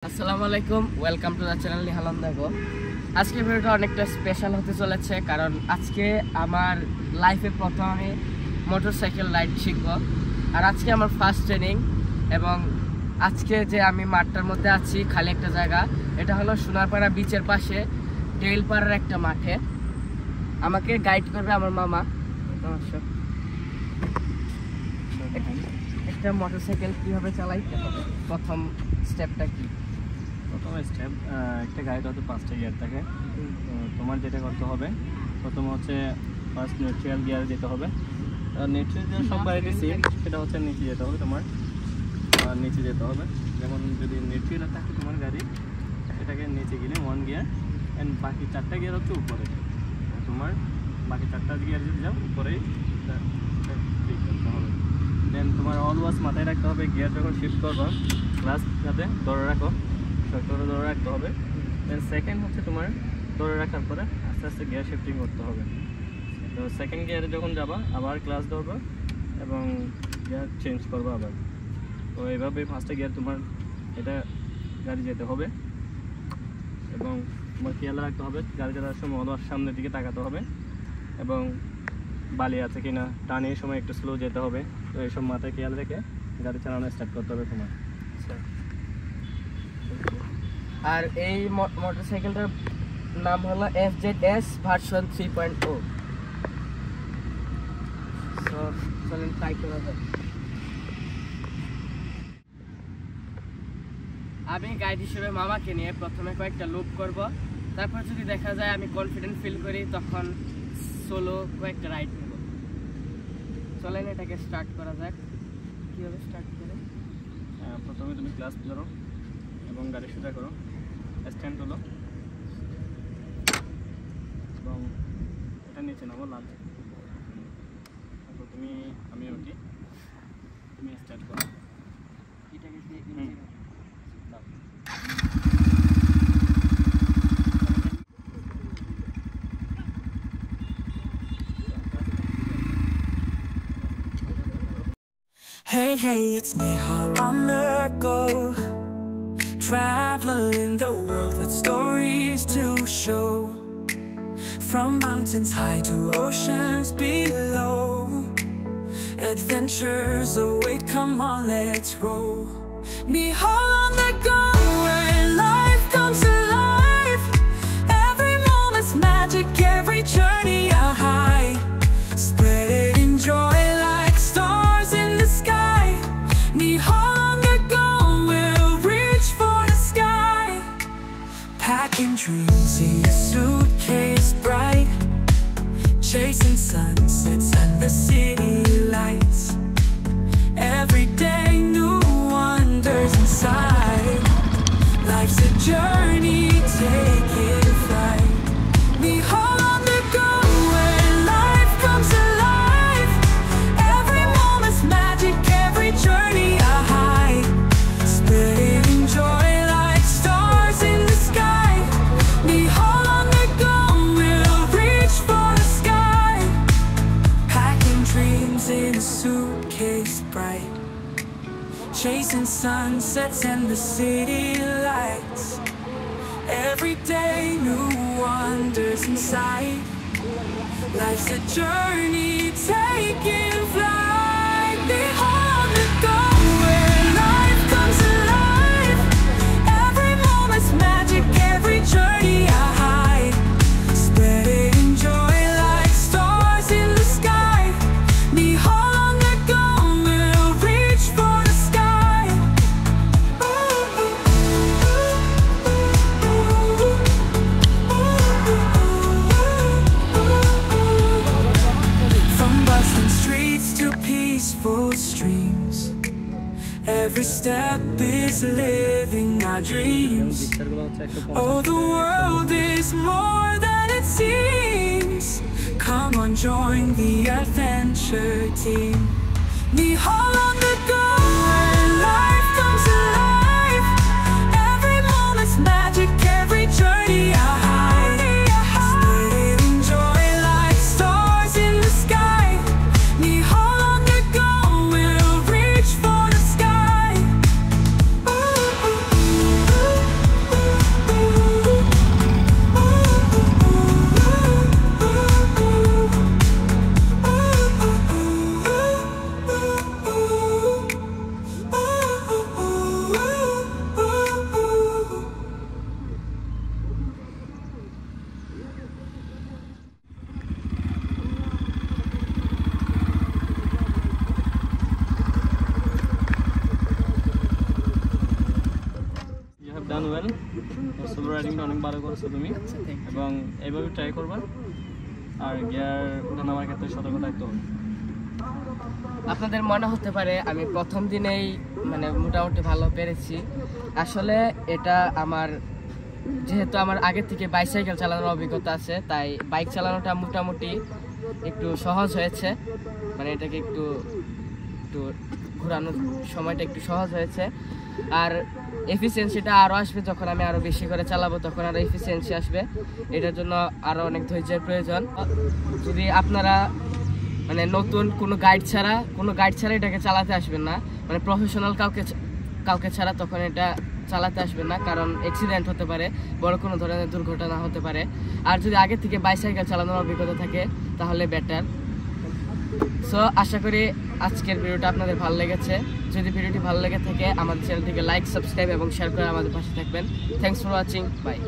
আসসালামু আলাইকুম, welcome to the channel নিহালন দেখো। আজকের ভিডিওটা অনেকটা স্পেশাল হতে চলেছে, কারণ আজকে আমার লাইফে প্রথম আমি মোটরসাইকেল রাইড শিখব। আর আজকে আমার ফার্স্ট ট্রেনিং, এবং আজকে যে আমি মাঠটার মধ্যে আছি, খালি একটা জায়গা, এটা হলো সোনারপাড়া বিচের পাশে টেইলপাড়ার একটা মাঠে। আমাকে গাইড করবে আমার মামা। একটা মোটরসাইকেল কীভাবে চালাইতে হবে, প্রথম স্টেপটা কি? প্রথম স্টেপ, একটা গাড়িতে হয়তো 5টা গিয়ার থাকে। তো তোমার যেটা করতে হবে, প্রথম হচ্ছে ফার্স্ট নিউট্রিয়াল গিয়ারে যেতে হবে। নিউট্রিয়াল গিয়ার সব গাড়িতে সেম, সেটা হচ্ছে নিচে যেতে হবে, তোমার নিচে যেতে হবে। যেমন যদি নিউট্রিয়াল থাকে তোমার গাড়ি, সেটাকে নিচে গেলে 1 গিয়ার, অ্যান্ড বাকি 4টা গিয়ার হচ্ছে উপরে। তোমার বাকি 4টা গিয়ার যদি যাও উপরেই ঠিক করতে হবে। দেন তোমার অলওয়েজ মাথায় রাখতে হবে, গিয়ার যখন শিফট করবো ক্লাস যাতে ধরে রাখো, শক্তভাবে ধরে রাখতে হবে। দেন সেকেন্ড হচ্ছে তোমার ধরে রাখার পরে আস্তে আস্তে গিয়ার শিফটিং করতে হবে। তো সেকেন্ড গিয়ারে যখন যাবা আবার ক্লাস ধরবা এবং গিয়ার চেঞ্জ করবা আবার। তো এইভাবেই 5টা গিয়ার তোমার এটা গাড়ি যেতে হবে। এবং তোমার খেয়াল রাখতে হবে গাড়ি চালানোর সময় অলওয়েজ সামনের দিকে তাকাতে হবে, এবং বালি আছে কিনা, টানের সময় একটু স্লো যেতে হবে। তো এইসব মাথায় খেয়াল রেখে গাড়ি চালানো স্টার্ট করতে হবে তোমার। আর এই মোটরসাইকেলটার নাম হলো FZS ভার্সন 3.0। সো চলেন ট্রাই করা যাক। আমি গাইড হিসেবে মামাকে নিয়ে প্রথমে কয়েকটা লুপ করব, তারপর যদি দেখা যায় আমি কনফিডেন্ট ফিল করি তখন সোলো কয়েকটা রাইড নেব। চলেন এটাকে স্টার্ট করা যাক। কীভাবে স্টার্ট করে? প্রথমে তুমি ক্লাস ধরো এবং গাড়ি সোজা করো, স্ট্যান্ড হলো, এবং এটা নিচে নামো লাল। তারপর আমি উঠি, তুমি স্টার্ট করো। এটাকে Hey, hey, it's me, I'm Mirko, traveling the world with stories to show. From mountains high to oceans below, adventures await, come on, let's roll. Me on the go, where life comes alive. Every moment's magic, every journey a high. Spreading joy like stars in the sky. Me on the go, we'll reach for the sky. Packing dreams in a suitcase bright, chasing sunsets and the city lights. Every day new wonders inside. Life's a journey, take it flight. Me on the go, where life comes alive. Every moment's magic, every journey a high. Spreading joy like stars in the sky. Me on the go, we'll reach for the sky. Packing dreams in a suitcase bright, chasing sunsets and the city lights. Every day new wonders inside. Life's a journey, taking flight. Behold the go, where life comes alive. Every moment's magic, every journey a high. Spreading joy like stars in the sky. Me on the go, we'll reach for the sky. From bustling streets to peaceful streams, every step is living our dreams. Oh, the world is more than it seems. Come on, join the adventure team. Me on the go, where life comes alive. Every moment's magic, every journey a high. Spreading joy like stars in the sky. Me on the go, we'll reach for the sky. Ooh, ooh, ooh. Done well, solo রাইডিংটা অনেক ভালো করেছো তুমি, এবং এইভাবে try করবা। আর gear ওঠানামার ক্ষেত্রে সতর্ক থাকতে হবে। আপনাদের মনে হতে পারে আমি প্রথম দিনেই মানে মোটামুটি ভালো পেরেছি, আসলে এটা আমার যেহেতু আমার আগে থেকে বাইসাইকেল চালানোর অভিজ্ঞতা আছে, তাই বাইক চালানোটা মোটামুটি একটু সহজ হয়েছে, মানে এটাকে একটু একটু ঘোরানোর সময়টা একটু সহজ হয়েছে। আর এফিসিয়েন্সিটা আরও আসবে, যখন আমি আরও বেশি করে চালাবো তখন আরও এফিসিয়েন্সি আসবে, এটার জন্য আরও অনেক ধৈর্যের প্রয়োজন। যদি আপনারা মানে নতুন কোনো গাইড ছাড়া এটাকে চালাতে আসবেন না, মানে প্রফেশনাল কাউকে ছাড়া তখন এটা চালাতে আসবেন না, কারণ অ্যাক্সিডেন্ট হতে পারে, বড় কোনো ধরনের দুর্ঘটনা হতে পারে। আর যদি আগে থেকে বাইসাইকেল চালানোর অভিজ্ঞতা থাকে তাহলে বেটার। সো আশা করি আজকের ভিডিওটা আপনাদের ভালো লেগেছে। যদি ভিডিওটি ভালো লেগে থাকে আমাদের চ্যানেলটিকে লাইক, সাবস্ক্রাইব এবং শেয়ার করে আমাদের পাশে থাকবেন। Thanks for watching, by.